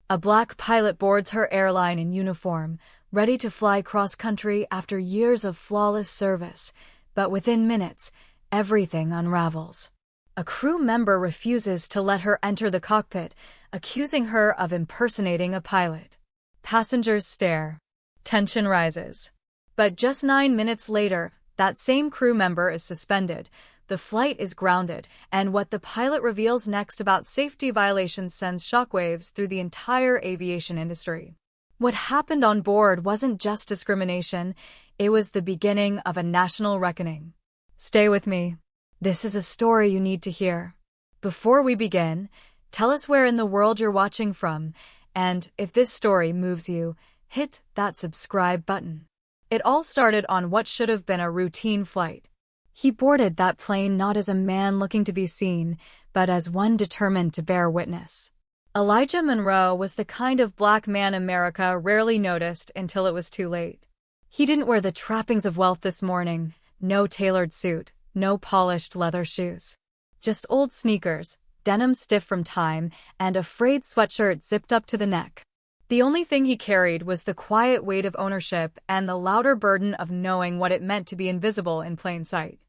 A black pilot boards her airline in uniform, ready to fly cross-country after years of flawless service, but within minutes, everything unravels. A crew member refuses to let her enter the cockpit, accusing her of impersonating a pilot. Passengers stare. Tension rises. But just 9 minutes later, that same crew member is suspended, the flight is grounded, and what the pilot reveals next about safety violations sends shockwaves through the entire aviation industry. What happened on board wasn't just discrimination, it was the beginning of a national reckoning. Stay with me. This is a story you need to hear. Before we begin, tell us where in the world you're watching from, and if this story moves you, hit that subscribe button. It all started on what should have been a routine flight. He boarded that plane not as a man looking to be seen, but as one determined to bear witness. Elijah Monroe was the kind of black man America rarely noticed until it was too late. He didn't wear the trappings of wealth this morning, no tailored suit, no polished leather shoes. Just old sneakers, denim stiff from time, and a frayed sweatshirt zipped up to the neck. The only thing he carried was the quiet weight of ownership and the louder burden of knowing what it meant to be invisible in plain sight.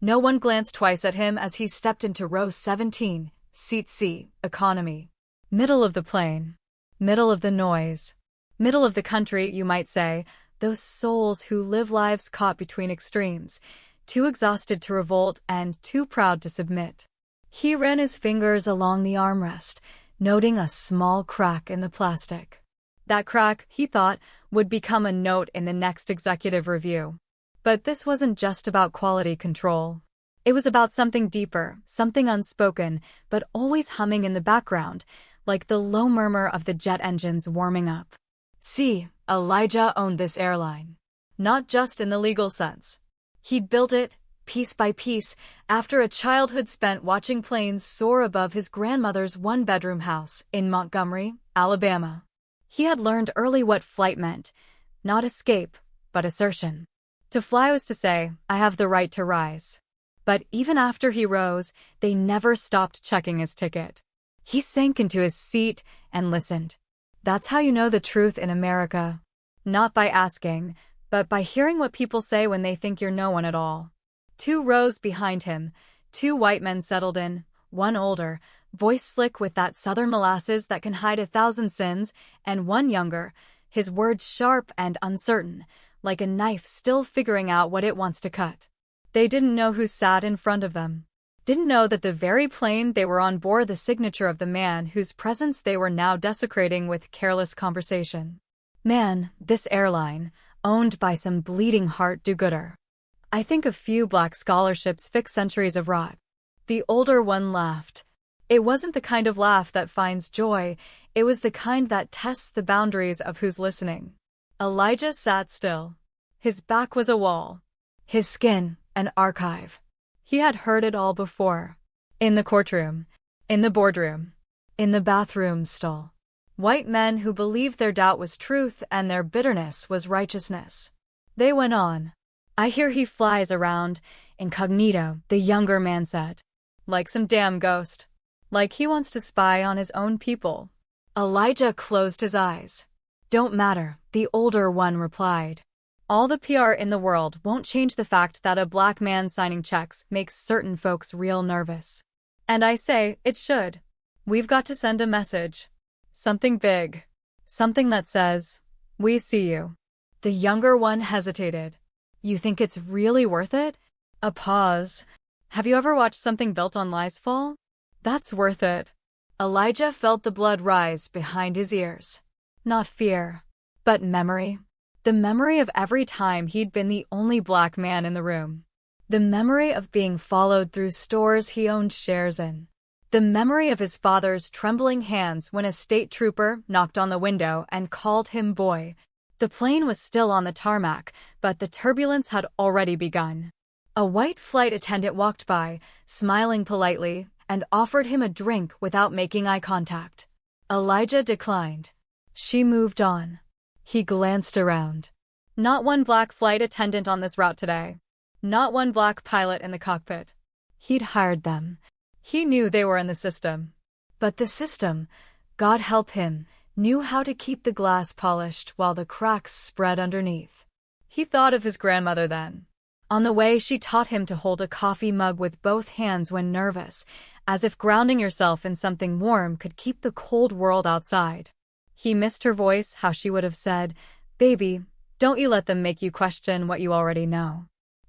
No one glanced twice at him as he stepped into row 17, seat C, economy. Middle of the plane. Middle of the noise. Middle of the country, you might say, those souls who live lives caught between extremes, too exhausted to revolt and too proud to submit. He ran his fingers along the armrest, noting a small crack in the plastic. That crack, he thought, would become a note in the next executive review. But this wasn't just about quality control. It was about something deeper, something unspoken, but always humming in the background, like the low murmur of the jet engines warming up. See, Elijah owned this airline. Not just in the legal sense. He'd built it, piece by piece, after a childhood spent watching planes soar above his grandmother's one-bedroom house in Montgomery, Alabama. He had learned early what flight meant, not escape, but assertion. To fly was to say, I have the right to rise. But even after he rose, they never stopped checking his ticket. He sank into his seat and listened. That's how you know the truth in America. Not by asking, but by hearing what people say when they think you're no one at all. 2 rows behind him, 2 white men settled in, one older, voice slick with that southern molasses that can hide 1,000 sins, and one younger, his words sharp and uncertain, like a knife still figuring out what it wants to cut. They didn't know who sat in front of them. Didn't know that the very plane they were on bore the signature of the man whose presence they were now desecrating with careless conversation. Man, this airline, owned by some bleeding heart do-gooder. I think a few black scholarships fix centuries of rot. The older one laughed. It wasn't the kind of laugh that finds joy, it was the kind that tests the boundaries of who's listening. Elijah sat still. His back was a wall. His skin, an archive. He had heard it all before. In the courtroom. In the boardroom. In the bathroom stall. White men who believed their doubt was truth and their bitterness was righteousness. They went on. I hear he flies around, incognito, the younger man said. Like some damn ghost. Like he wants to spy on his own people. Elijah closed his eyes. Don't matter, the older one replied. All the PR in the world won't change the fact that a black man signing checks makes certain folks real nervous. And I say, it should. We've got to send a message. Something big. Something that says, we see you. The younger one hesitated. You think it's really worth it? A pause. Have you ever watched something built on lies fall? That's worth it. Elijah felt the blood rise behind his ears. Not fear, but memory. The memory of every time he'd been the only black man in the room. The memory of being followed through stores he owned shares in. The memory of his father's trembling hands when a state trooper knocked on the window and called him boy. The plane was still on the tarmac, but the turbulence had already begun. A white flight attendant walked by, smiling politely, and offered him a drink without making eye contact. Elijah declined. She moved on. He glanced around. Not one black flight attendant on this route today. Not one black pilot in the cockpit. He'd hired them. He knew they were in the system. But the system, God help him, knew how to keep the glass polished while the cracks spread underneath. He thought of his grandmother then. On the way, she taught him to hold a coffee mug with both hands when nervous, as if grounding yourself in something warm could keep the cold world outside. He missed her voice, how she would have said, "Baby, don't you let them make you question what you already know."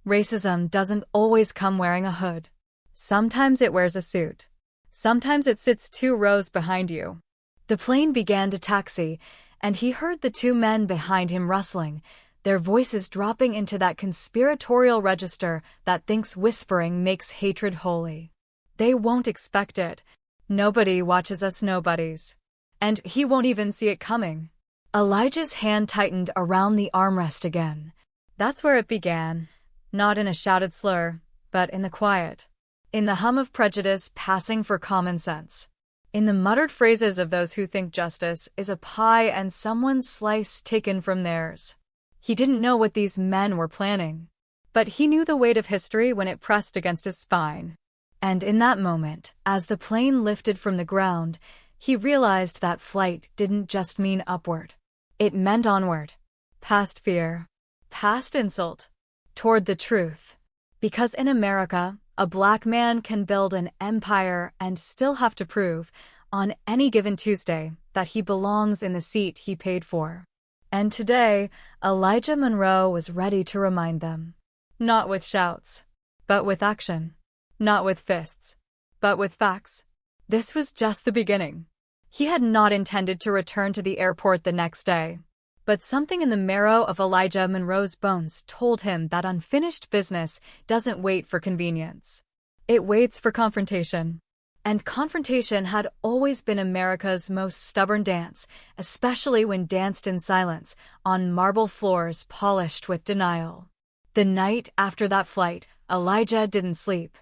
Racism doesn't always come wearing a hood. Sometimes it wears a suit. Sometimes it sits 2 rows behind you. The plane began to taxi, and he heard the 2 men behind him rustling, their voices dropping into that conspiratorial register that thinks whispering makes hatred holy. They won't expect it. Nobody watches us nobodies. And he won't even see it coming. Elijah's hand tightened around the armrest again. That's where it began. Not in a shouted slur, but in the quiet. In the hum of prejudice passing for common sense. In the muttered phrases of those who think justice is a pie and someone's slice taken from theirs. He didn't know what these men were planning. But he knew the weight of history when it pressed against his spine. And in that moment, as the plane lifted from the ground, he realized that flight didn't just mean upward. It meant onward. Past fear. Past insult. Toward the truth. Because in America, a black man can build an empire and still have to prove, on any given Tuesday, that he belongs in the seat he paid for. And today, Elijah Monroe was ready to remind them. Not with shouts, but with action. Not with fists, but with facts. This was just the beginning. He had not intended to return to the airport the next day. But something in the marrow of Elijah Monroe's bones told him that unfinished business doesn't wait for convenience. It waits for confrontation. And confrontation had always been America's most stubborn dance, especially when danced in silence, on marble floors polished with denial. The night after that flight, Elijah didn't sleep.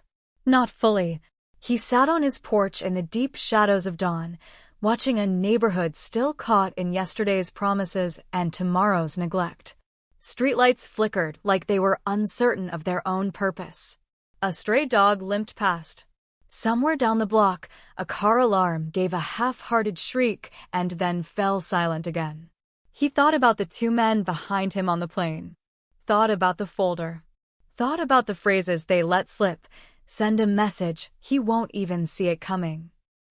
Not fully. He sat on his porch in the deep shadows of dawn, watching a neighborhood still caught in yesterday's promises and tomorrow's neglect. Streetlights flickered like they were uncertain of their own purpose. A stray dog limped past. Somewhere down the block, a car alarm gave a half-hearted shriek and then fell silent again. He thought about the 2 men behind him on the plane. Thought about the folder. Thought about the phrases they let slip. Send a message, he won't even see it coming.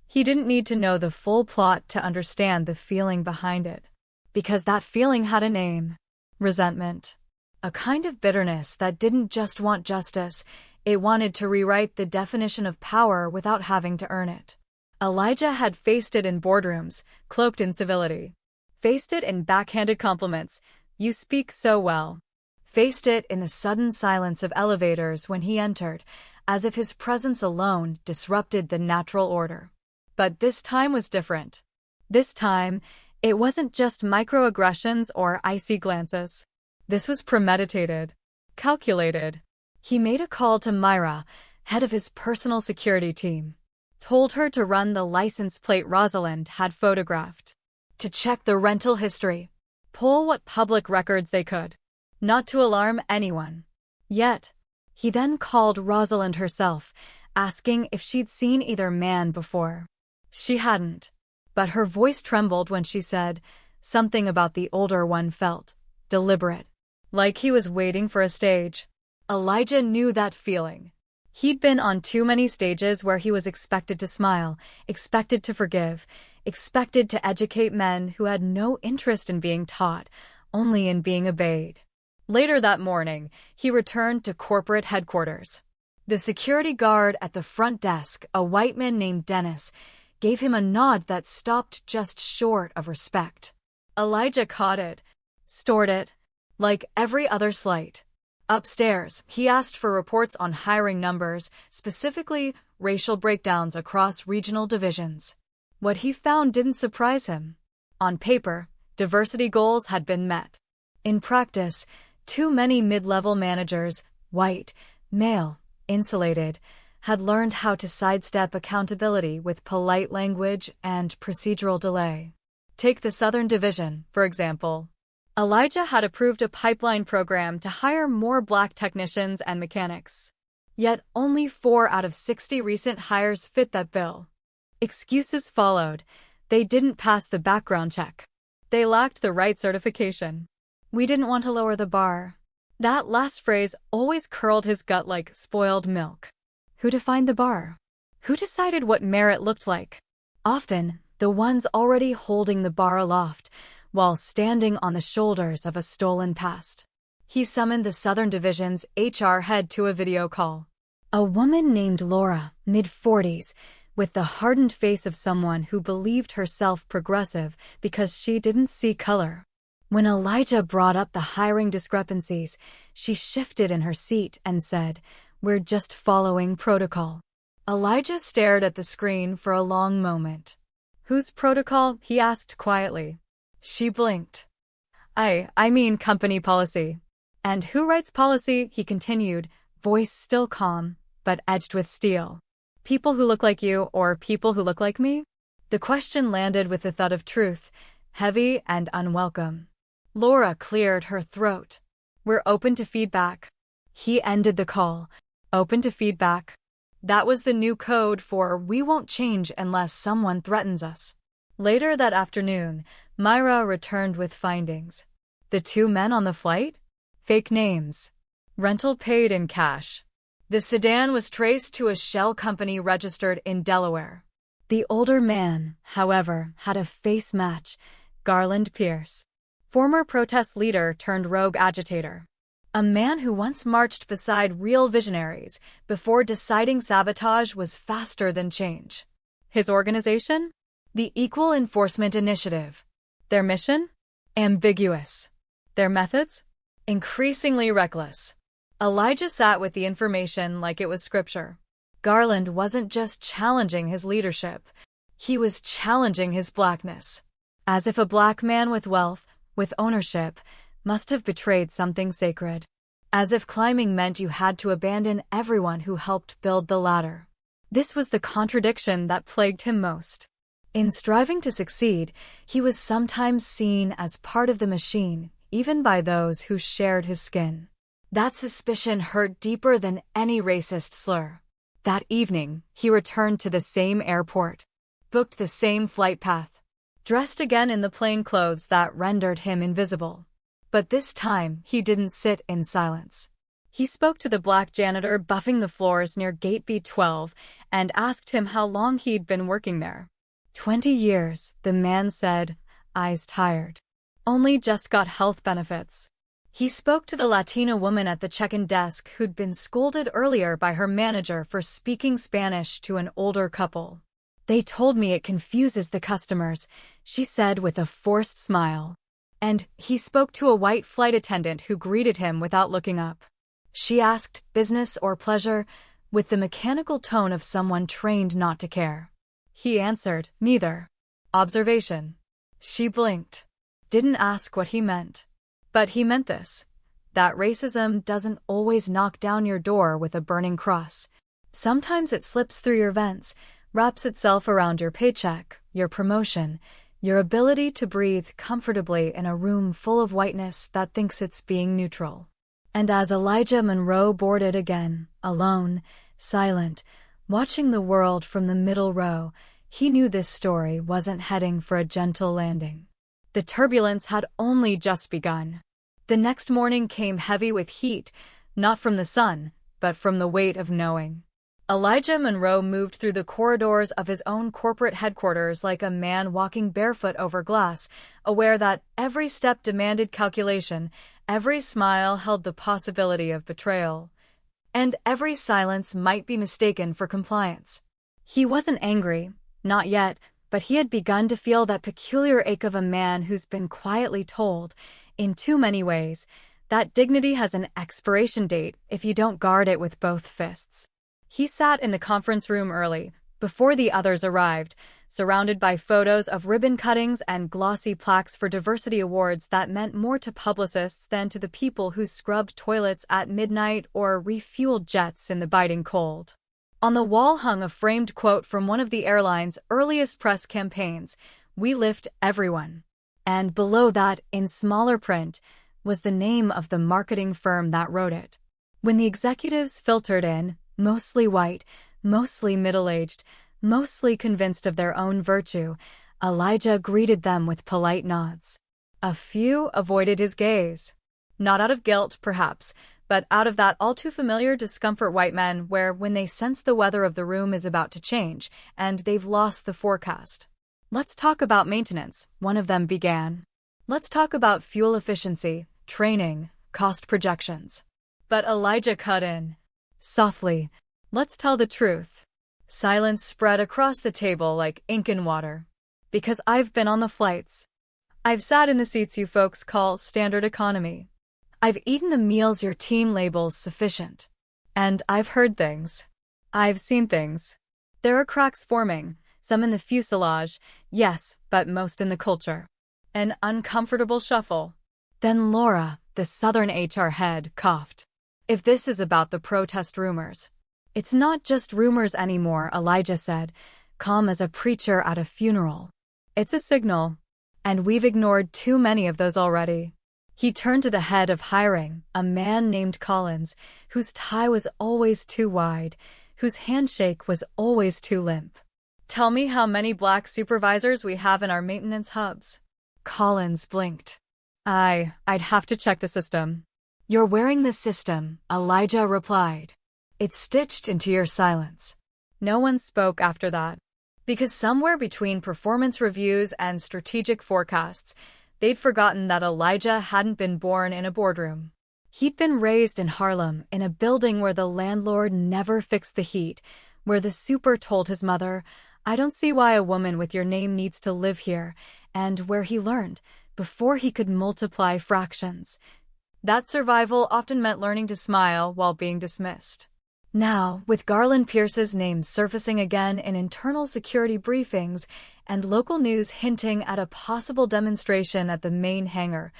He didn't need to know the full plot to understand the feeling behind it. Because that feeling had a name. Resentment. A kind of bitterness that didn't just want justice, it wanted to rewrite the definition of power without having to earn it. Elijah had faced it in boardrooms, cloaked in civility. Faced it in backhanded compliments, "You speak so well." Faced it in the sudden silence of elevators when he entered, as if his presence alone disrupted the natural order. But this time was different. This time, it wasn't just microaggressions or icy glances. This was premeditated, calculated. He made a call to Myra, head of his personal security team. Told her to run the license plate Rosalind had photographed. To check the rental history. Pull what public records they could. Not to alarm anyone. Yet, he then called Rosalind herself, asking if she'd seen either man before. She hadn't, but her voice trembled when she said something about the older one felt deliberate, like he was waiting for a stage. Elijah knew that feeling. He'd been on too many stages where he was expected to smile, expected to forgive, expected to educate men who had no interest in being taught, only in being obeyed. Later that morning, he returned to corporate headquarters. The security guard at the front desk, a white man named Dennis, gave him a nod that stopped just short of respect. Elijah caught it, stored it, like every other slight. Upstairs, he asked for reports on hiring numbers, specifically racial breakdowns across regional divisions. What he found didn't surprise him. On paper, diversity goals had been met. In practice, too many mid-level managers, white, male, insulated, had learned how to sidestep accountability with polite language and procedural delay. Take the Southern Division, for example. Elijah had approved a pipeline program to hire more black technicians and mechanics. Yet only 4 out of 60 recent hires fit that bill. Excuses followed. They didn't pass the background check. They lacked the right certification. We didn't want to lower the bar. That last phrase always curled his gut like spoiled milk. Who defined the bar? Who decided what merit looked like? Often, the ones already holding the bar aloft, while standing on the shoulders of a stolen past. He summoned the Southern Division's HR head to a video call. A woman named Laura, mid-40s, with the hardened face of someone who believed herself progressive because she didn't see color. When Elijah brought up the hiring discrepancies, she shifted in her seat and said, "We're just following protocol." Elijah stared at the screen for a long moment. "Whose protocol?" he asked quietly. She blinked. I mean company policy." "And who writes policy?" he continued, voice still calm, but edged with steel. "People who look like you or people who look like me?" The question landed with the thud of truth, heavy and unwelcome. Laura cleared her throat. "We're open to feedback." He ended the call. Open to feedback. That was the new code for "we won't change unless someone threatens us." Later that afternoon, Myra returned with findings. The two men on the flight? Fake names. Rental paid in cash. The sedan was traced to a shell company registered in Delaware. The older man, however, had a face match: Garland Pierce. Former protest leader turned rogue agitator. A man who once marched beside real visionaries before deciding sabotage was faster than change. His organization? The Equal Enforcement Initiative. Their mission? Ambiguous. Their methods? Increasingly reckless. Elijah sat with the information like it was scripture. Garland wasn't just challenging his leadership. He was challenging his blackness. As if a black man with wealth, with ownership, must have betrayed something sacred. As if climbing meant you had to abandon everyone who helped build the ladder. This was the contradiction that plagued him most. In striving to succeed, he was sometimes seen as part of the machine, even by those who shared his skin. That suspicion hurt deeper than any racist slur. That evening, he returned to the same airport, booked the same flight path, dressed again in the plain clothes that rendered him invisible. But this time, he didn't sit in silence. He spoke to the black janitor buffing the floors near Gate B12 and asked him how long he'd been working there. 20 years, the man said, eyes tired. Only just got health benefits. He spoke to the Latina woman at the check-in desk who'd been scolded earlier by her manager for speaking Spanish to an older couple. "They told me it confuses the customers," she said with a forced smile. And he spoke to a white flight attendant who greeted him without looking up. She asked, "Business or pleasure?" with the mechanical tone of someone trained not to care. He answered, "Neither." "Observation." She blinked. Didn't ask what he meant. But he meant this: that racism doesn't always knock down your door with a burning cross. Sometimes it slips through your vents, wraps itself around your paycheck, your promotion, your ability to breathe comfortably in a room full of whiteness that thinks it's being neutral. And as Elijah Monroe boarded again, alone, silent, watching the world from the middle row, he knew this story wasn't heading for a gentle landing. The turbulence had only just begun. The next morning came heavy with heat, not from the sun, but from the weight of knowing. Elijah Monroe moved through the corridors of his own corporate headquarters like a man walking barefoot over glass, aware that every step demanded calculation, every smile held the possibility of betrayal, and every silence might be mistaken for compliance. He wasn't angry, not yet, but he had begun to feel that peculiar ache of a man who's been quietly told, in too many ways, that dignity has an expiration date if you don't guard it with both fists. He sat in the conference room early, before the others arrived, surrounded by photos of ribbon cuttings and glossy plaques for diversity awards that meant more to publicists than to the people who scrubbed toilets at midnight or refueled jets in the biting cold. On the wall hung a framed quote from one of the airline's earliest press campaigns, "We lift everyone." And below that, in smaller print, was the name of the marketing firm that wrote it. When the executives filtered in, mostly white, mostly middle-aged, mostly convinced of their own virtue, Elijah greeted them with polite nods. A few avoided his gaze. Not out of guilt, perhaps, but out of that all-too-familiar discomfort white men wear when they sense the weather of the room is about to change, and they've lost the forecast. "Let's talk about maintenance," one of them began. "Let's talk about fuel efficiency, training, cost projections." But Elijah cut in. Softly, "Let's tell the truth." Silence spread across the table like ink in water. "Because I've been on the flights. I've sat in the seats you folks call standard economy. I've eaten the meals your team labels sufficient. And I've heard things. I've seen things. There are cracks forming, some in the fuselage, yes, but most in the culture." An uncomfortable shuffle. Then Laura, the Southern HR head, coughed. "If this is about the protest rumors." "It's not just rumors anymore," Elijah said, calm as a preacher at a funeral. "It's a signal. And we've ignored too many of those already." He turned to the head of hiring, a man named Collins, whose tie was always too wide, whose handshake was always too limp. "Tell me how many black supervisors we have in our maintenance hubs." Collins blinked. I'd have to check the system." "You're wearing the system," Elijah replied. "It's stitched into your silence." No one spoke after that. Because somewhere between performance reviews and strategic forecasts, they'd forgotten that Elijah hadn't been born in a boardroom. He'd been raised in Harlem, in a building where the landlord never fixed the heat, where the super told his mother, "I don't see why a woman with your name needs to live here," and where he learned, before he could multiply fractions, that survival often meant learning to smile while being dismissed. Now, with Garland Pierce's name surfacing again in internal security briefings and local news hinting at a possible demonstration at the main hangar,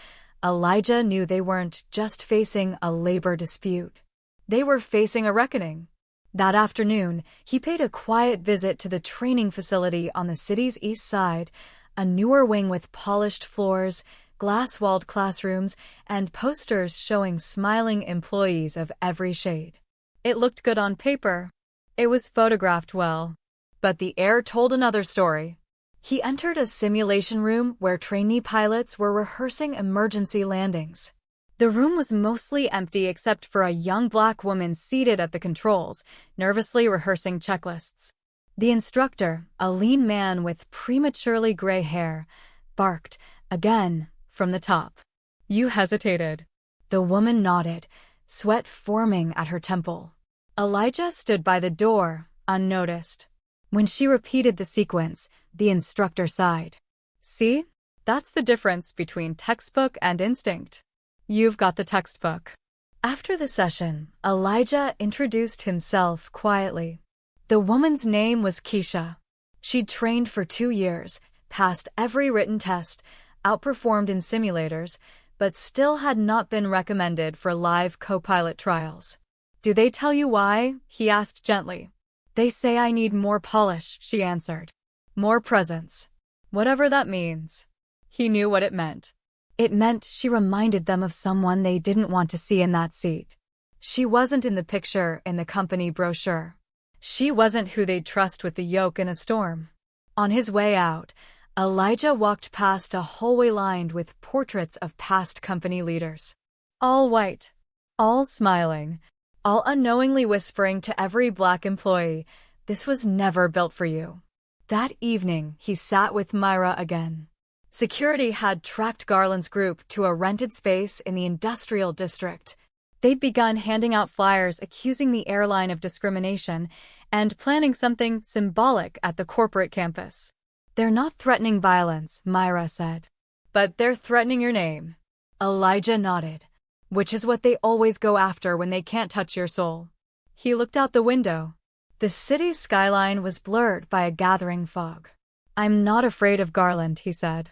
Elijah knew they weren't just facing a labor dispute. They were facing a reckoning. That afternoon, he paid a quiet visit to the training facility on the city's east side, a newer wing with polished floors, glass-walled classrooms, and posters showing smiling employees of every shade. It looked good on paper. It was photographed well. But the air told another story. He entered a simulation room where trainee pilots were rehearsing emergency landings. The room was mostly empty except for a young black woman seated at the controls, nervously rehearsing checklists. The instructor, a lean man with prematurely gray hair, barked, again, from the top. "You hesitated." The woman nodded, sweat forming at her temple. Elijah stood by the door, unnoticed. When she repeated the sequence, the instructor sighed. "See? That's the difference between textbook and instinct. You've got the textbook." After the session, Elijah introduced himself quietly. The woman's name was Keisha. She'd trained for 2 years, passed every written test, outperformed in simulators, but still had not been recommended for live co-pilot trials. "Do they tell you why?" he asked gently. "They say I need more polish," she answered. "More presence." Whatever that means. He knew what it meant. It meant she reminded them of someone they didn't want to see in that seat. She wasn't in the picture in the company brochure. She wasn't who they'd trust with the yoke in a storm. On his way out, Elijah walked past a hallway lined with portraits of past company leaders. All white. All smiling. All unknowingly whispering to every black employee, "This was never built for you." That evening, he sat with Myra again. Security had tracked Garland's group to a rented space in the industrial district. They'd begun handing out flyers accusing the airline of discrimination and planning something symbolic at the corporate campus. "They're not threatening violence," Myra said. "But they're threatening your name." Elijah nodded. "Which is what they always go after when they can't touch your soul." He looked out the window. The city's skyline was blurred by a gathering fog. "I'm not afraid of Garland," he said.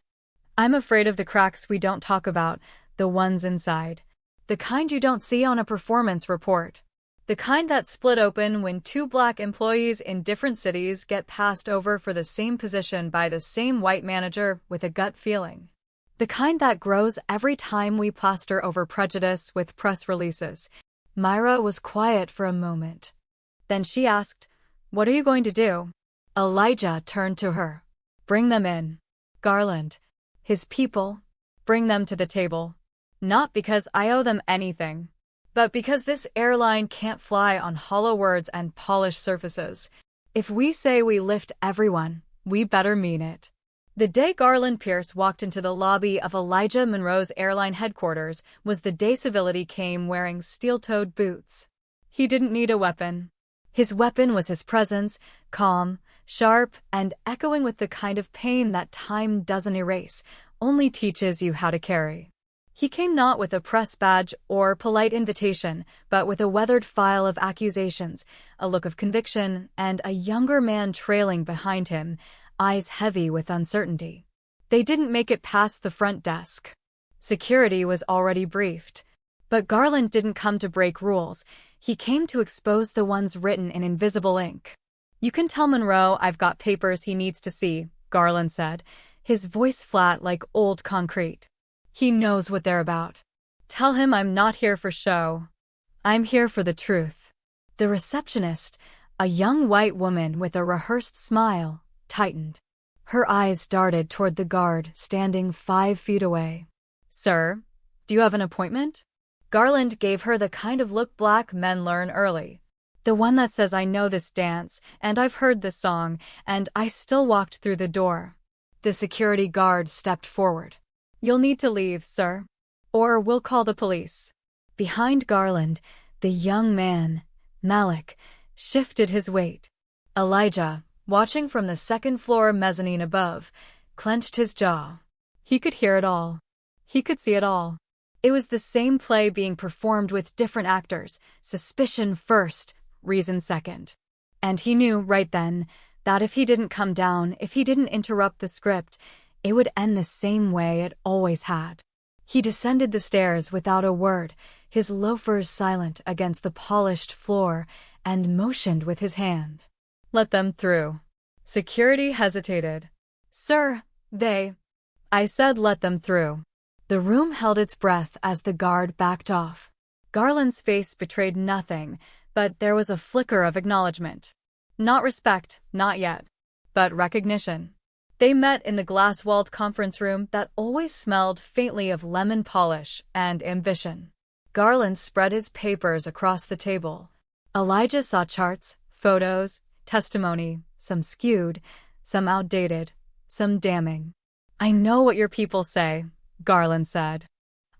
"I'm afraid of the cracks we don't talk about, the ones inside. The kind you don't see on a performance report. The kind that split open when 2 black employees in different cities get passed over for the same position by the same white manager with a gut feeling. The kind that grows every time we plaster over prejudice with press releases." Myra was quiet for a moment. Then she asked, "What are you going to do?" Elijah turned to her. Bring them in. Garland. His people. Bring them to the table. Not because I owe them anything, but because this airline can't fly on hollow words and polished surfaces. If we say we lift everyone, we better mean it. The day Garland Pierce walked into the lobby of Elijah Monroe's airline headquarters was the day civility came wearing steel-toed boots. He didn't need a weapon. His weapon was his presence, calm, sharp, and echoing with the kind of pain that time doesn't erase, only teaches you how to carry. He came not with a press badge or polite invitation, but with a weathered file of accusations, a look of conviction, and a younger man trailing behind him, eyes heavy with uncertainty. They didn't make it past the front desk. Security was already briefed. But Garland didn't come to break rules. He came to expose the ones written in invisible ink. "You can tell Monroe I've got papers he needs to see," Garland said, his voice flat like old concrete. "He knows what they're about. Tell him I'm not here for show. I'm here for the truth." The receptionist, a young white woman with a rehearsed smile, tightened. Her eyes darted toward the guard standing 5 feet away. "Sir, do you have an appointment?" Garland gave her the kind of look black men learn early. The one that says, "I know this dance, and I've heard this song, and I still walked through the door." The security guard stepped forward. "You'll need to leave, sir. Or we'll call the police." Behind Garland, the young man, Malik, shifted his weight. Elijah, watching from the second-floor mezzanine above, clenched his jaw. He could hear it all. He could see it all. It was the same play being performed with different actors, suspicion first, reason second. And he knew right then that if he didn't come down, if he didn't interrupt the script, it would end the same way it always had. He descended the stairs without a word, his loafers silent against the polished floor, and motioned with his hand. "Let them through." Security hesitated. "Sir, I said let them through." The room held its breath as the guard backed off. Garland's face betrayed nothing, but there was a flicker of acknowledgement. Not respect, not yet, but recognition. They met in the glass-walled conference room that always smelled faintly of lemon polish and ambition. Garland spread his papers across the table. Elijah saw charts, photos, testimony, some skewed, some outdated, some damning. "I know what your people say," Garland said.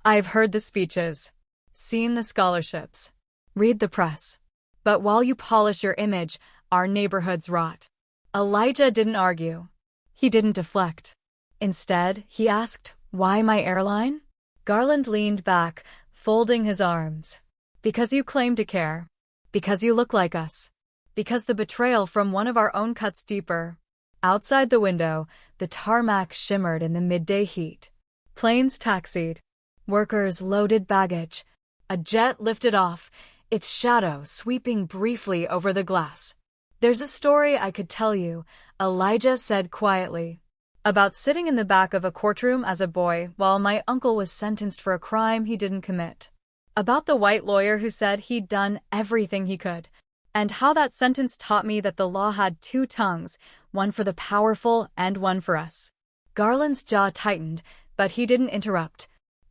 "I've heard the speeches, seen the scholarships, read the press. But while you polish your image, our neighborhoods rot." Elijah didn't argue. He didn't deflect. Instead, he asked, "Why my airline?" Garland leaned back, folding his arms. "Because you claim to care. Because you look like us. Because the betrayal from one of our own cuts deeper." Outside the window, the tarmac shimmered in the midday heat. Planes taxied. Workers loaded baggage. A jet lifted off, its shadow sweeping briefly over the glass. "There's a story I could tell you," Elijah said quietly, "about sitting in the back of a courtroom as a boy while my uncle was sentenced for a crime he didn't commit. About the white lawyer who said he'd done everything he could, and how that sentence taught me that the law had 2 tongues, one for the powerful and one for us." Garland's jaw tightened, but he didn't interrupt.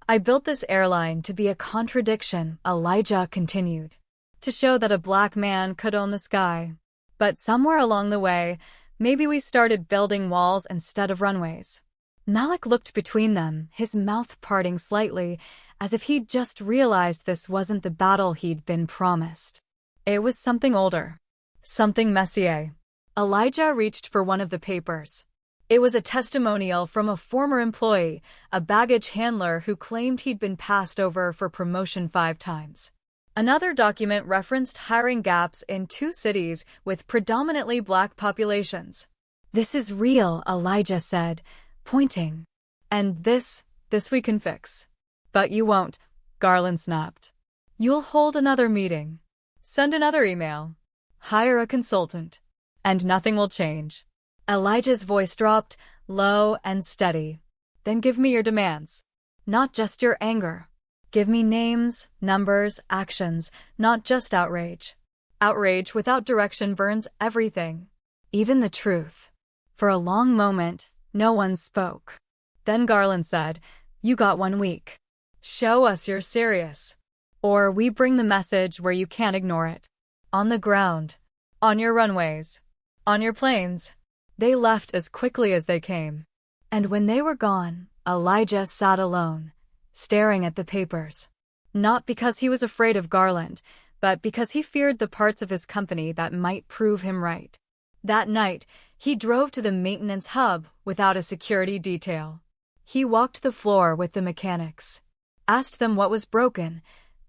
"I built this airline to be a contradiction," Elijah continued, "to show that a black man could own the sky. But somewhere along the way, maybe we started building walls instead of runways." Malik looked between them, his mouth parting slightly, as if he'd just realized this wasn't the battle he'd been promised. It was something older. Something messier. Elijah reached for one of the papers. It was a testimonial from a former employee, a baggage handler who claimed he'd been passed over for promotion 5 times. Another document referenced hiring gaps in 2 cities with predominantly black populations. "This is real," Elijah said, pointing. "And this we can fix." "But you won't," Garland snapped. "You'll hold another meeting. Send another email. Hire a consultant. And nothing will change." Elijah's voice dropped, low and steady. "Then give me your demands. Not just your anger. Give me names, numbers, actions, not just outrage. Outrage without direction burns everything. Even the truth." For a long moment, no one spoke. Then Garland said, "You got 1 week. Show us you're serious. Or we bring the message where you can't ignore it. On the ground. On your runways. On your planes." They left as quickly as they came. And when they were gone, Elijah sat alone, staring at the papers. Not because he was afraid of Garland, but because he feared the parts of his company that might prove him right. That night, he drove to the maintenance hub without a security detail. He walked the floor with the mechanics, asked them what was broken,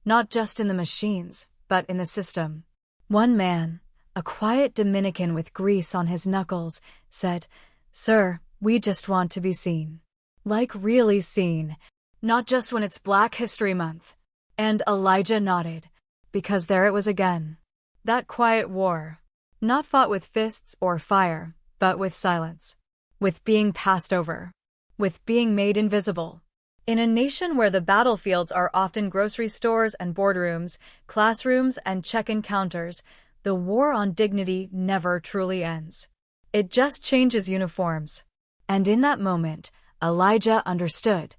not just in the machines, but in the system. One man, a quiet Dominican with grease on his knuckles, said, "Sir, we just want to be seen." Like really seen, not just when it's Black History Month. And Elijah nodded, because there it was again. That quiet war. Not fought with fists or fire, but with silence. With being passed over. With being made invisible. In a nation where the battlefields are often grocery stores and boardrooms, classrooms and check-in counters, the war on dignity never truly ends. It just changes uniforms. And in that moment, Elijah understood.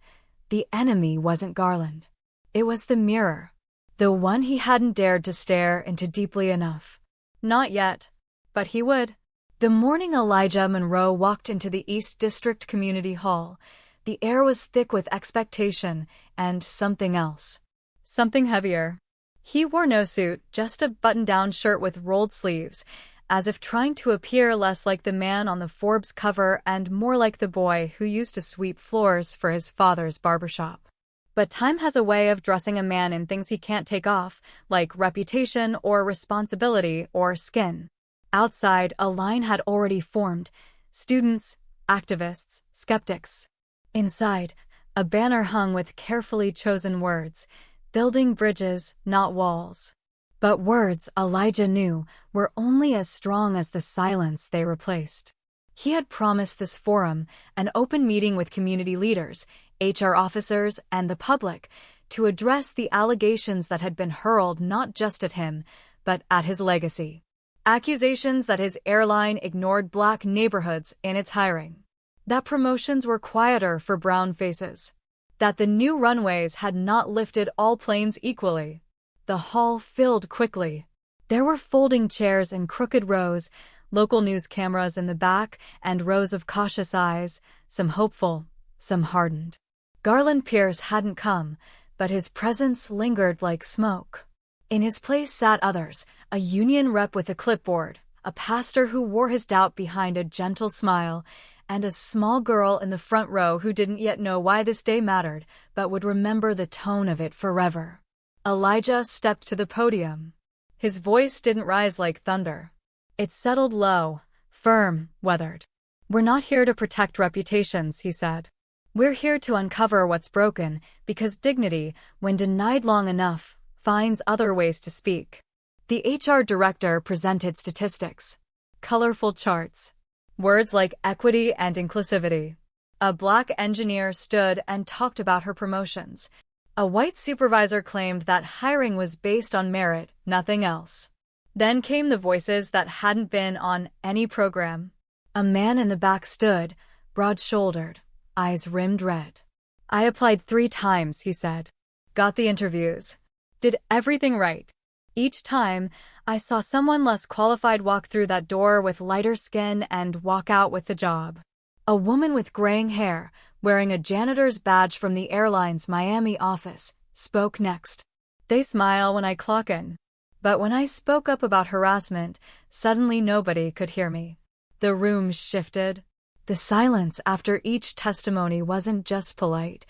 The enemy wasn't Garland. It was the mirror. The one he hadn't dared to stare into deeply enough. Not yet. But he would. The morning Elijah Monroe walked into the East District Community Hall, the air was thick with expectation and something else. Something heavier. He wore no suit, just a button-down shirt with rolled sleeves, as if trying to appear less like the man on the Forbes cover and more like the boy who used to sweep floors for his father's barbershop. But time has a way of dressing a man in things he can't take off, like reputation or responsibility or skin. Outside, a line had already formed. Students, activists, skeptics. Inside, a banner hung with carefully chosen words. Building bridges, not walls. But words, Elijah knew, were only as strong as the silence they replaced. He had promised this forum, an open meeting with community leaders, HR officers, and the public, to address the allegations that had been hurled not just at him, but at his legacy. Accusations that his airline ignored Black neighborhoods in its hiring. That promotions were quieter for brown faces. That the new runways had not lifted all planes equally. The hall filled quickly. There were folding chairs in crooked rows, local news cameras in the back, and rows of cautious eyes, some hopeful, some hardened. Garland Pierce hadn't come, but his presence lingered like smoke. In his place sat others, a union rep with a clipboard, a pastor who wore his doubt behind a gentle smile, and a small girl in the front row who didn't yet know why this day mattered, but would remember the tone of it forever. Elijah stepped to the podium. His voice didn't rise like thunder. It settled low, firm, weathered. "We're not here to protect reputations," he said. "We're here to uncover what's broken, because dignity, when denied long enough, finds other ways to speak." The HR director presented statistics. Colorful charts. Words like equity and inclusivity. A Black engineer stood and talked about her promotions. A white supervisor claimed that hiring was based on merit, nothing else. Then came the voices that hadn't been on any program. A man in the back stood, broad-shouldered, eyes rimmed red. "I applied 3 times," he said. "Got the interviews. Did everything right. Each time, I saw someone less qualified walk through that door with lighter skin and walk out with the job." A woman with graying hair, wearing a janitor's badge from the airline's Miami office, spoke next. "They smile when I clock in. But when I spoke up about harassment, suddenly nobody could hear me." The room shifted. The silence after each testimony wasn't just polite.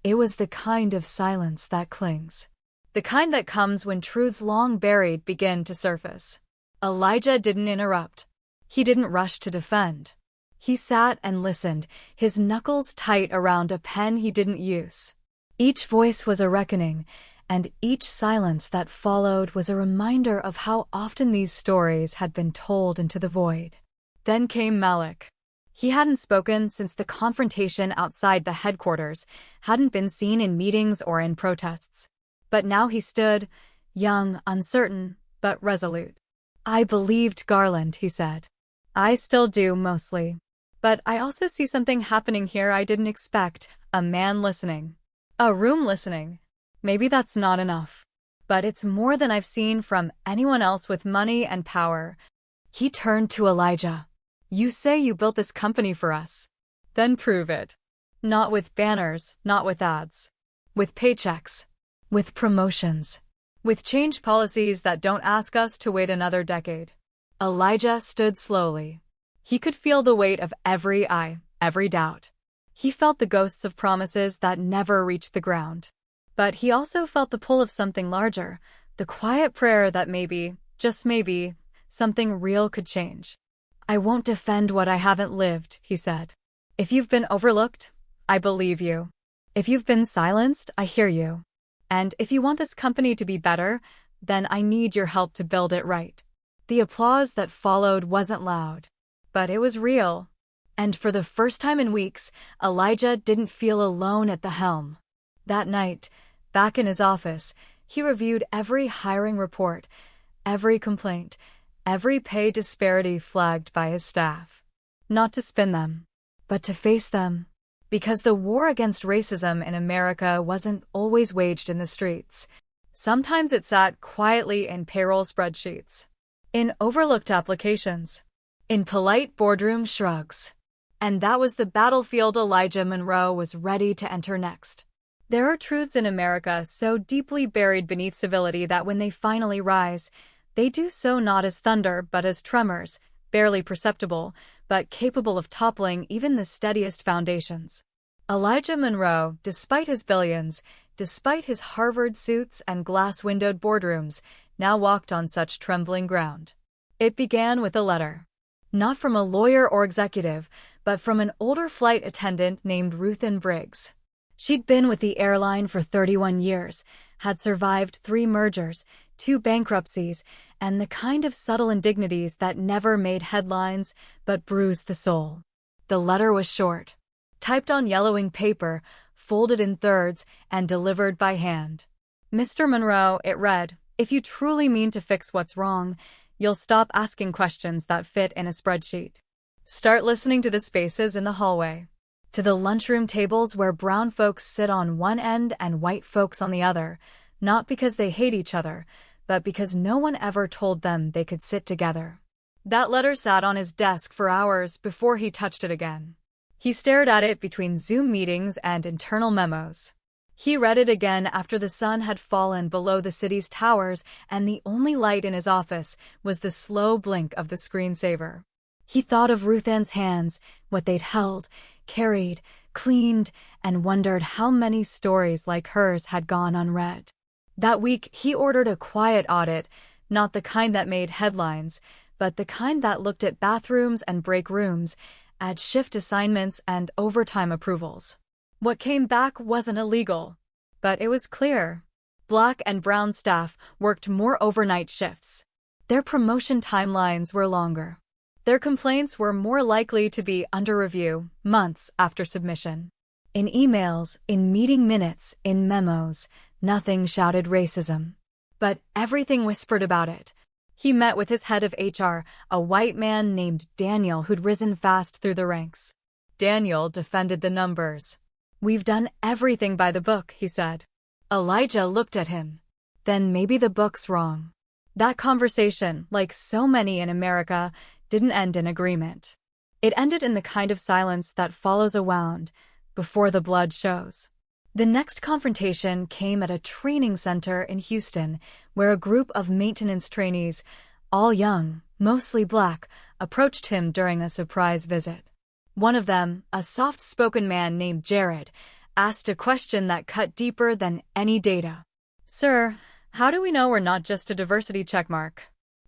It was the kind of silence that clings. The kind that comes when truths long buried begin to surface. Elijah didn't interrupt. He didn't rush to defend. He sat and listened, his knuckles tight around a pen he didn't use. Each voice was a reckoning, and each silence that followed was a reminder of how often these stories had been told into the void. Then came Malik. He hadn't spoken since the confrontation outside the headquarters, hadn't been seen in meetings or in protests. But now he stood, young, uncertain, but resolute. "I believed Garland," he said. "I still do, mostly. But I also see something happening here I didn't expect. A man listening. A room listening. Maybe that's not enough. But it's more than I've seen from anyone else with money and power. He turned to Elijah. You say you built this company for us. Then prove it. Not with banners, not with ads. With paychecks. With promotions. With change policies that don't ask us to wait another decade. Elijah stood slowly. He could feel the weight of every eye, every doubt. He felt the ghosts of promises that never reached the ground. But he also felt the pull of something larger, the quiet prayer that maybe, just maybe, something real could change. I won't defend what I haven't lived, he said. If you've been overlooked, I believe you. If you've been silenced, I hear you. And if you want this company to be better, then I need your help to build it right. The applause that followed wasn't loud, but it was real. And for the first time in weeks, Elijah didn't feel alone at the helm. That night, back in his office, he reviewed every hiring report, every complaint, every pay disparity flagged by his staff. Not to spin them, but to face them. Because the war against racism in America wasn't always waged in the streets. Sometimes it sat quietly in payroll spreadsheets, in overlooked applications, in polite boardroom shrugs. And that was the battlefield Elijah Monroe was ready to enter next. There are truths in America so deeply buried beneath civility that when they finally rise, they do so not as thunder but as tremors, barely perceptible, but capable of toppling even the steadiest foundations. Elijah Monroe, despite his billions, despite his Harvard suits and glass-windowed boardrooms, now walked on such trembling ground. It began with a letter. Not from a lawyer or executive, but from an older flight attendant named Ruthann Briggs. She'd been with the airline for 31 years, had survived 3 mergers, 2 bankruptcies, and the kind of subtle indignities that never made headlines but bruised the soul. The letter was short, typed on yellowing paper, folded in thirds, and delivered by hand. Mr. Monroe, it read, if you truly mean to fix what's wrong, you'll stop asking questions that fit in a spreadsheet. Start listening to the spaces in the hallway. To the lunchroom tables where brown folks sit on one end and white folks on the other, not because they hate each other, but because no one ever told them they could sit together. That letter sat on his desk for hours before he touched it again. He stared at it between Zoom meetings and internal memos. He read it again after the sun had fallen below the city's towers and the only light in his office was the slow blink of the screensaver. He thought of Ruthann's hands, what they'd held, carried, cleaned, and wondered how many stories like hers had gone unread. That week, he ordered a quiet audit, not the kind that made headlines, but the kind that looked at bathrooms and break rooms, at shift assignments and overtime approvals. What came back wasn't illegal, but it was clear. Black and brown staff worked more overnight shifts. Their promotion timelines were longer. Their complaints were more likely to be under review months after submission. In emails, in meeting minutes, in memos, nothing shouted racism. But everything whispered about it. He met with his head of HR, a white man named Daniel who'd risen fast through the ranks. Daniel defended the numbers. We've done everything by the book, he said. Elijah looked at him. Then maybe the book's wrong. That conversation, like so many in America, didn't end in agreement. It ended in the kind of silence that follows a wound before the blood shows. The next confrontation came at a training center in Houston, where a group of maintenance trainees, all young, mostly black, approached him during a surprise visit. One of them, a soft-spoken man named Jared, asked a question that cut deeper than any data. Sir, how do we know we're not just a diversity checkmark?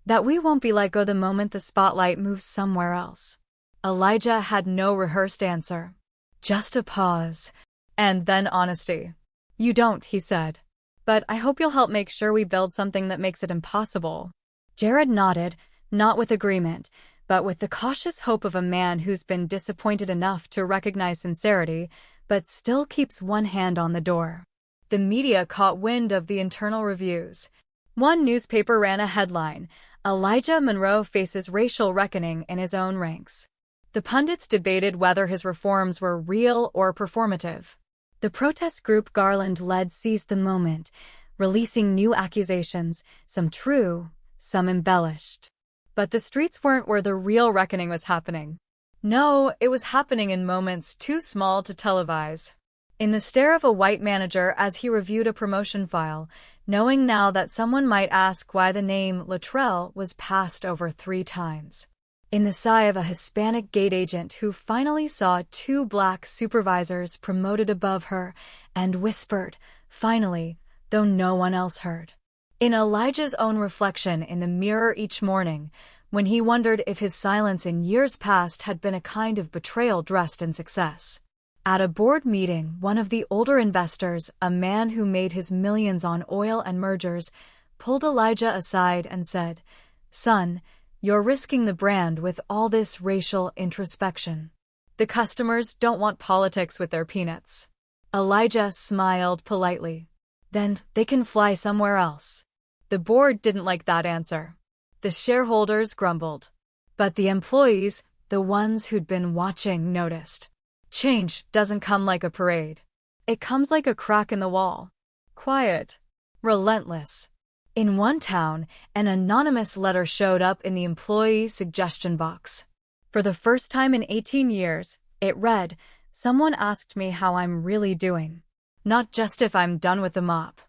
That we won't be let go the moment the spotlight moves somewhere else. Elijah had no rehearsed answer. Just a pause. And then honesty. You don't, he said. But I hope you'll help make sure we build something that makes it impossible. Jared nodded, not with agreement, but with the cautious hope of a man who's been disappointed enough to recognize sincerity, but still keeps one hand on the door. The media caught wind of the internal reviews. One newspaper ran a headline, Elijah Monroe faces racial reckoning in his own ranks. The pundits debated whether his reforms were real or performative. The protest group Garland led seized the moment, releasing new accusations, some true, some embellished. But the streets weren't where the real reckoning was happening. No, it was happening in moments too small to televise. In the stare of a white manager as he reviewed a promotion file, knowing now that someone might ask why the name Luttrell was passed over 3 times. In the sigh of a Hispanic gate agent who finally saw 2 black supervisors promoted above her and whispered, finally, though no one else heard. In Elijah's own reflection in the mirror each morning, when he wondered if his silence in years past had been a kind of betrayal dressed in success. At a board meeting, one of the older investors, a man who made his millions on oil and mergers, pulled Elijah aside and said, "Son, you're risking the brand with all this racial introspection. The customers don't want politics with their peanuts." Elijah smiled politely. "Then they can fly somewhere else." The board didn't like that answer. The shareholders grumbled. But the employees, the ones who'd been watching, noticed. Change doesn't come like a parade. It comes like a crack in the wall. Quiet. Relentless. In one town, an anonymous letter showed up in the employee suggestion box. For the first time in 18 years, it read, "Someone asked me how I'm really doing. Not just if I'm done with the mop."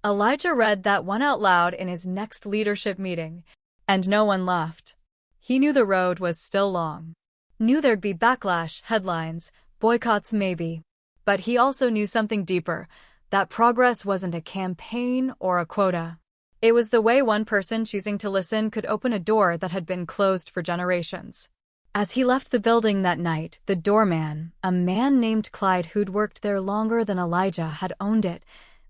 Elijah read that one out loud in his next leadership meeting, and no one laughed. He knew the road was still long. Knew there'd be backlash, headlines, boycotts maybe. But he also knew something deeper, that progress wasn't a campaign or a quota. It was the way one person choosing to listen could open a door that had been closed for generations. As he left the building that night, the doorman, a man named Clyde who'd worked there longer than Elijah had owned it,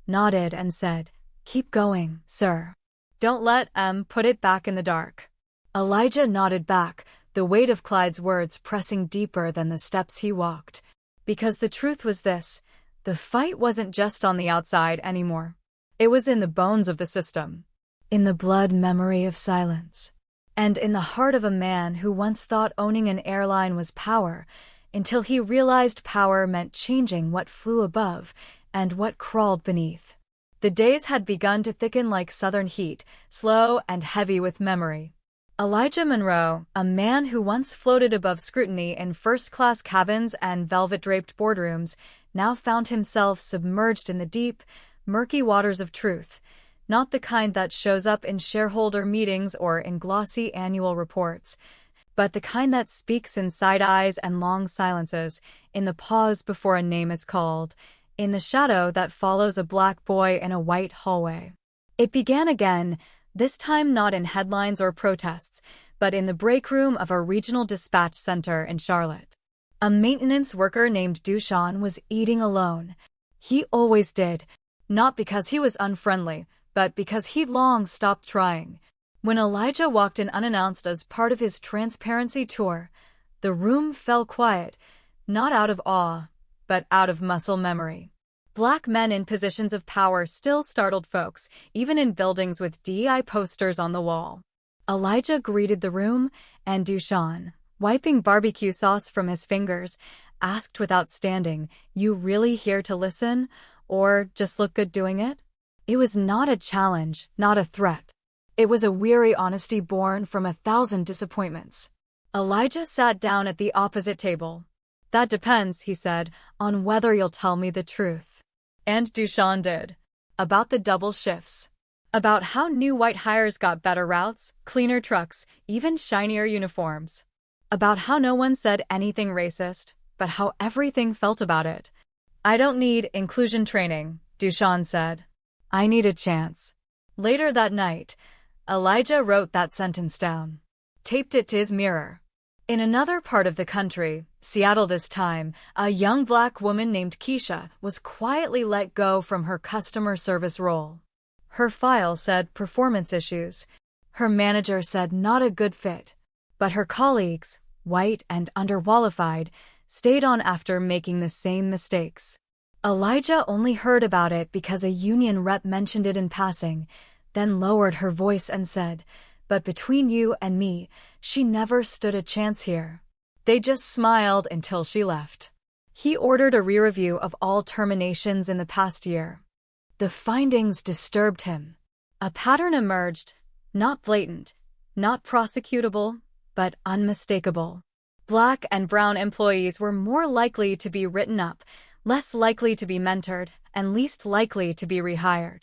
nodded and said, "Keep going, sir. Don't let put it back in the dark." Elijah nodded back, the weight of Clyde's words pressing deeper than the steps he walked. Because the truth was this, the fight wasn't just on the outside anymore. It was in the bones of the system. In the blood memory of silence. And in the heart of a man who once thought owning an airline was power, until he realized power meant changing what flew above and what crawled beneath. The days had begun to thicken like southern heat, slow and heavy with memory. Elijah Monroe, a man who once floated above scrutiny in first-class cabins and velvet-draped boardrooms, now found himself submerged in the deep, murky waters of truth, not the kind that shows up in shareholder meetings or in glossy annual reports, but the kind that speaks in side eyes and long silences, in the pause before a name is called, in the shadow that follows a black boy in a white hallway. It began again, this time not in headlines or protests, but in the break room of a regional dispatch center in Charlotte. A maintenance worker named Dushan was eating alone. He always did, not because he was unfriendly, but because he'd long stopped trying. When Elijah walked in unannounced as part of his transparency tour, the room fell quiet, not out of awe, but out of muscle memory. Black men in positions of power still startled folks, even in buildings with DEI posters on the wall. Elijah greeted the room, and Dushan, wiping barbecue sauce from his fingers, asked without standing, "You really here to listen, or just look good doing it?" It was not a challenge, not a threat. It was a weary honesty born from 1,000 disappointments. Elijah sat down at the opposite table. "That depends," he said, "on whether you'll tell me the truth." And Dushan did. About the double shifts. About how new white hires got better routes, cleaner trucks, even shinier uniforms. About how no one said anything racist, but how everything felt about it. "I don't need inclusion training," Dushan said. "I need a chance." Later that night, Elijah wrote that sentence down. Taped it to his mirror. In another part of the country, Seattle this time, a young black woman named Keisha was quietly let go from her customer service role. Her file said performance issues. Her manager said not a good fit. But her colleagues, white and underqualified, stayed on after making the same mistakes. Elijah only heard about it because a union rep mentioned it in passing, then lowered her voice and said, "But between you and me, she never stood a chance here." They just smiled until she left. He ordered a re-review of all terminations in the past year. The findings disturbed him. A pattern emerged, not blatant, not prosecutable, but unmistakable. Black and brown employees were more likely to be written up, less likely to be mentored, and least likely to be rehired.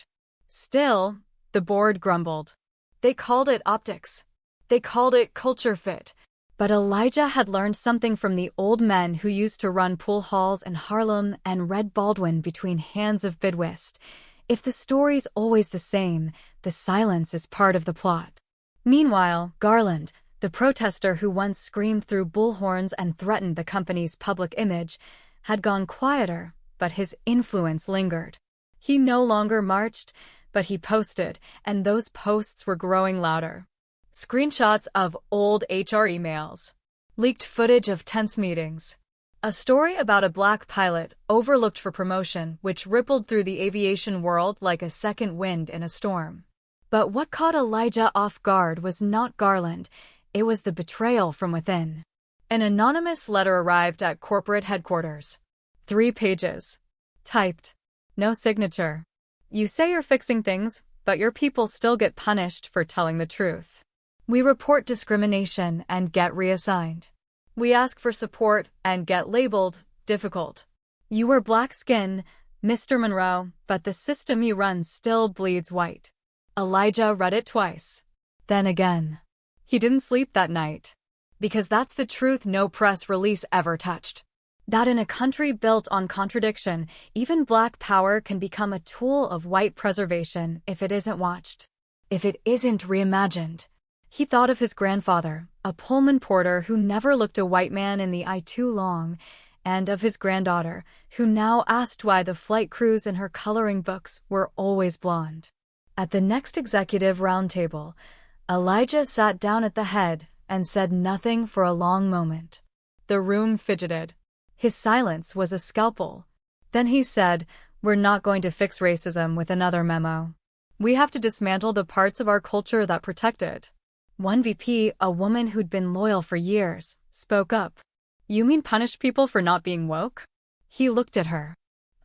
Still, the board grumbled. They called it optics. They called it culture fit. But Elijah had learned something from the old men who used to run pool halls in Harlem and read Baldwin between hands of bidwhist. If the story's always the same, the silence is part of the plot. Meanwhile, Garland, the protester who once screamed through bullhorns and threatened the company's public image, had gone quieter, but his influence lingered. He no longer marched, but he posted, and those posts were growing louder. Screenshots of old HR emails. Leaked footage of tense meetings. A story about a black pilot overlooked for promotion which rippled through the aviation world like a second wind in a storm. But what caught Elijah off guard was not Garland, it was the betrayal from within. An anonymous letter arrived at corporate headquarters. 3 pages. Typed. No signature. You say you're fixing things, but your people still get punished for telling the truth. We report discrimination and get reassigned. We ask for support and get labeled difficult. You wear black skin, Mr. Monroe, but the system you run still bleeds white. Elijah read it twice. Then again. He didn't sleep that night. Because that's the truth no press release ever touched. That in a country built on contradiction, even black power can become a tool of white preservation if it isn't watched. If it isn't reimagined. He thought of his grandfather, a Pullman porter who never looked a white man in the eye too long, and of his granddaughter, who now asked why the flight crews in her coloring books were always blonde. At the next executive roundtable, Elijah sat down at the head and said nothing for a long moment. The room fidgeted. His silence was a scalpel. Then he said, "We're not going to fix racism with another memo. We have to dismantle the parts of our culture that protect it." One VP, a woman who'd been loyal for years, spoke up. "You mean punish people for not being woke?" He looked at her.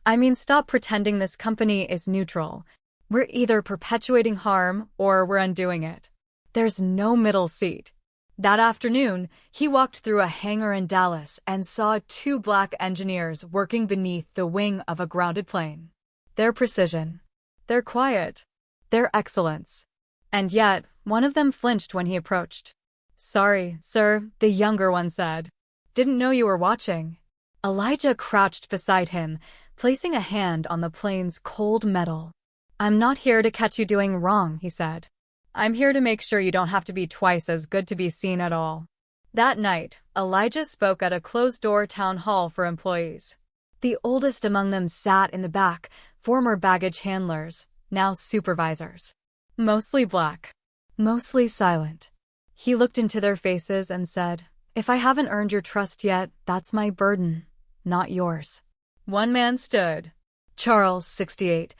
"I mean stop pretending this company is neutral. We're either perpetuating harm or we're undoing it. There's no middle seat." That afternoon, he walked through a hangar in Dallas and saw 2 black engineers working beneath the wing of a grounded plane. Their precision. Their quiet. Their excellence. And yet, one of them flinched when he approached. "Sorry, sir," the younger one said. "Didn't know you were watching." Elijah crouched beside him, placing a hand on the plane's cold metal. "I'm not here to catch you doing wrong," he said. "I'm here to make sure you don't have to be twice as good to be seen at all." That night, Elijah spoke at a closed-door town hall for employees. The oldest among them sat in the back, former baggage handlers, now supervisors. Mostly black. Mostly silent. He looked into their faces and said, "If I haven't earned your trust yet, that's my burden, not yours." One man stood. Charles, 68,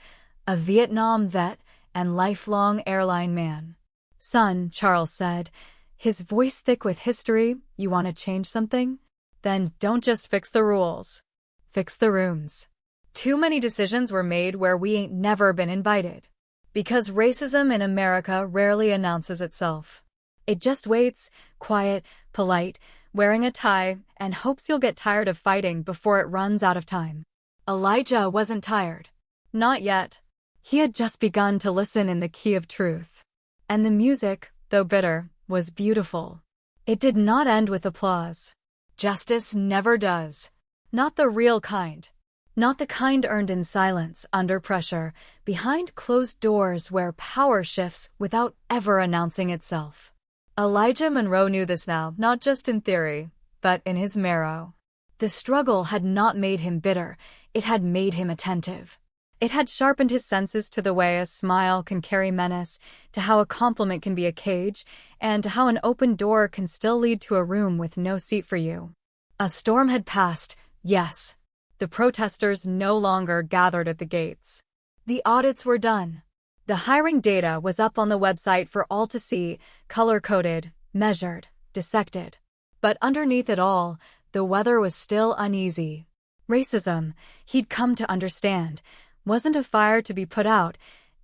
a Vietnam vet and lifelong airline man. "Son," Charles said, his voice thick with history, "you want to change something? Then don't just fix the rules. Fix the rooms. Too many decisions were made where we ain't never been invited. Because racism in America rarely announces itself. It just waits, quiet, polite, wearing a tie, and hopes you'll get tired of fighting before it runs out of time." Elijah wasn't tired. Not yet. He had just begun to listen in the key of truth. And the music, though bitter, was beautiful. It did not end with applause. Justice never does. Not the real kind. Not the kind earned in silence, under pressure, behind closed doors where power shifts without ever announcing itself. Elijah Monroe knew this now, not just in theory, but in his marrow. The struggle had not made him bitter, it had made him attentive. It had sharpened his senses to the way a smile can carry menace, to how a compliment can be a cage, and to how an open door can still lead to a room with no seat for you. A storm had passed, yes. The protesters no longer gathered at the gates. The audits were done. The hiring data was up on the website for all to see, color-coded, measured, dissected. But underneath it all, the weather was still uneasy. Racism, he'd come to understand, wasn't a fire to be put out.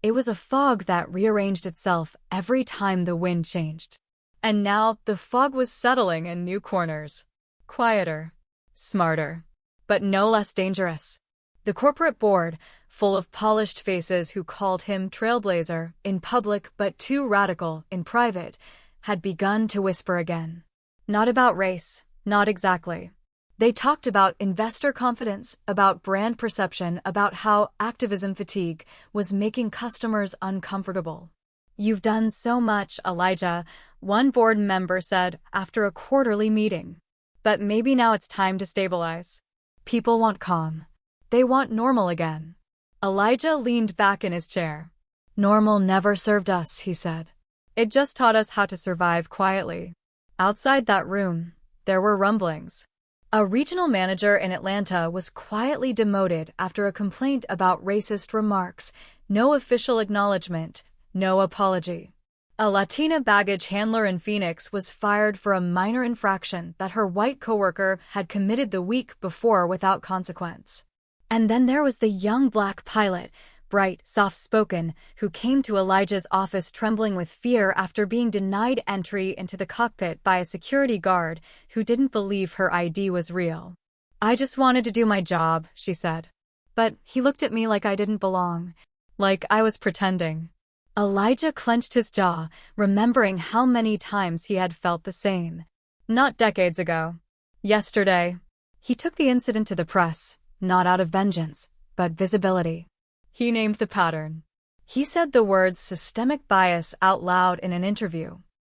It was a fog that rearranged itself every time the wind changed. And now the fog was settling in new corners. Quieter, smarter, but no less dangerous. The corporate board, full of polished faces who called him trailblazer in public but too radical in private, had begun to whisper again. Not about race, not exactly. They talked about investor confidence, about brand perception, about how activism fatigue was making customers uncomfortable. "You've done so much, Elijah," one board member said after a quarterly meeting. "But maybe now it's time to stabilize. People want calm. They want normal again." Elijah leaned back in his chair. "Normal never served us," he said. "It just taught us how to survive quietly." Outside that room, there were rumblings. A regional manager in Atlanta was quietly demoted after a complaint about racist remarks. No official acknowledgement, no apology. A Latina baggage handler in Phoenix was fired for a minor infraction that her white coworker had committed the week before without consequence. And then there was the young black pilot, bright, soft-spoken, who came to Elijah's office trembling with fear after being denied entry into the cockpit by a security guard who didn't believe her ID was real. "I just wanted to do my job," she said. But he looked at me like I didn't belong, like I was pretending. Elijah clenched his jaw, remembering how many times he had felt the same. Not decades ago. Yesterday. He took the incident to the press, not out of vengeance, but visibility. He named the pattern. He said the words systemic bias out loud in an interview.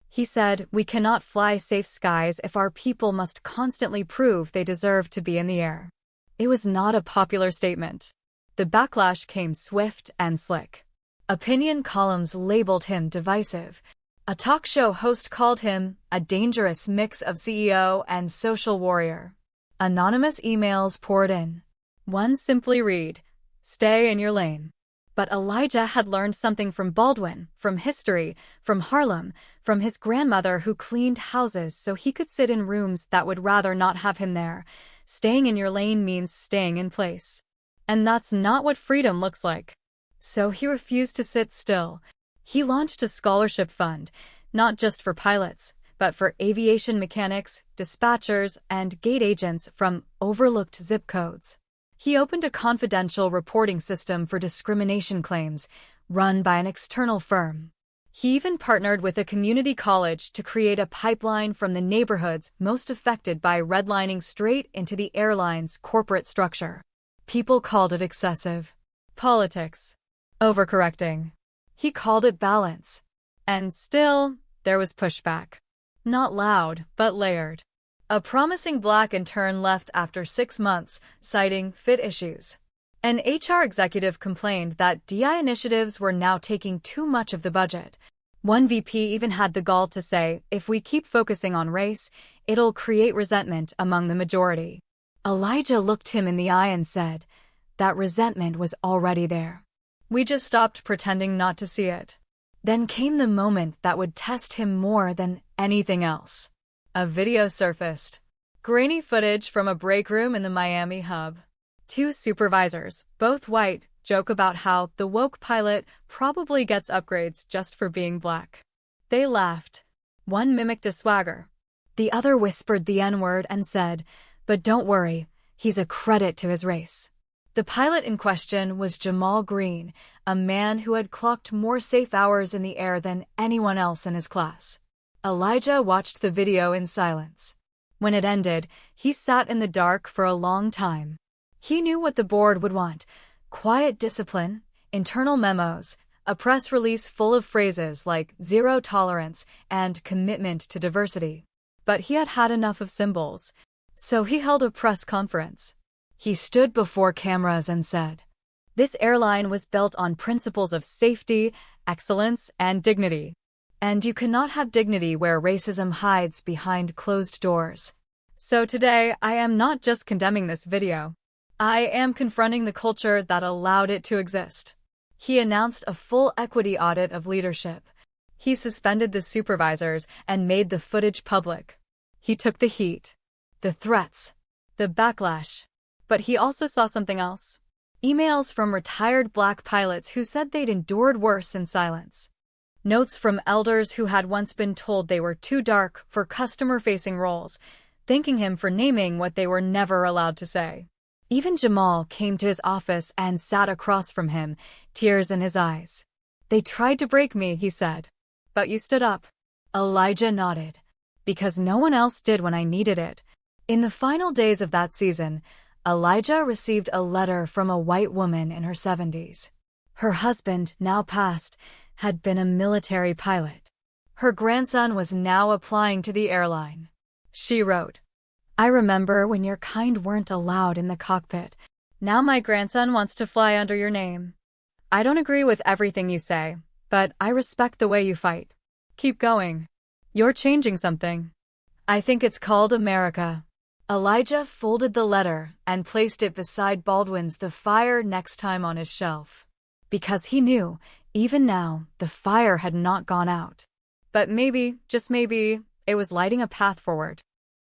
He said, "We cannot fly safe skies if our people must constantly prove they deserve to be in the air." It was not a popular statement. The backlash came swift and slick. Opinion columns labeled him divisive. A talk show host called him a dangerous mix of CEO and social warrior. Anonymous emails poured in. One simply read, "Stay in your lane." But Elijah had learned something from Baldwin, from history, from Harlem, from his grandmother who cleaned houses so he could sit in rooms that would rather not have him there. Staying in your lane means staying in place. And that's not what freedom looks like. So he refused to sit still. He launched a scholarship fund, not just for pilots, but for aviation mechanics, dispatchers, and gate agents from overlooked zip codes. He opened a confidential reporting system for discrimination claims, run by an external firm. He even partnered with a community college to create a pipeline from the neighborhoods most affected by redlining straight into the airline's corporate structure. People called it excessive. Politics. Overcorrecting. He called it balance. And still, there was pushback. Not loud, but layered. A promising black intern left after 6 months, citing fit issues. An HR executive complained that DI initiatives were now taking too much of the budget. One VP even had the gall to say, "If we keep focusing on race, it'll create resentment among the majority." Elijah looked him in the eye and said, "That resentment was already there. We just stopped pretending not to see it." Then came the moment that would test him more than anything else. A video surfaced. Grainy footage from a break room in the Miami hub. 2 supervisors, both white, joke about how the woke pilot probably gets upgrades just for being black. They laughed. One mimicked a swagger. The other whispered the N-word and said, "But don't worry, he's a credit to his race." The pilot in question was Jamal Green, a man who had clocked more safe hours in the air than anyone else in his class. Elijah watched the video in silence. When it ended, he sat in the dark for a long time. He knew what the board would want: quiet discipline, internal memos, a press release full of phrases like zero tolerance and commitment to diversity. But he had had enough of symbols. So he held a press conference. He stood before cameras and said, "This airline was built on principles of safety, excellence, and dignity. And you cannot have dignity where racism hides behind closed doors. So today, I am not just condemning this video. I am confronting the culture that allowed it to exist." He announced a full equity audit of leadership. He suspended the supervisors and made the footage public. He took the heat, the threats, the backlash. But he also saw something else. Emails from retired black pilots who said they'd endured worse in silence. Notes from elders who had once been told they were too dark for customer-facing roles, thanking him for naming what they were never allowed to say. Even Jamal came to his office and sat across from him, tears in his eyes. "They tried to break me," he said. "But you stood up." Elijah nodded. "Because no one else did when I needed it." In the final days of that season, Elijah received a letter from a white woman in her 70s. Her husband, now passed, had been a military pilot. Her grandson was now applying to the airline. She wrote, "I remember when your kind weren't allowed in the cockpit. Now my grandson wants to fly under your name. I don't agree with everything you say, but I respect the way you fight. Keep going. You're changing something. I think it's called America." Elijah folded the letter and placed it beside Baldwin's The Fire next time on his shelf. Because he knew, even now, the fire had not gone out. But maybe, just maybe, it was lighting a path forward.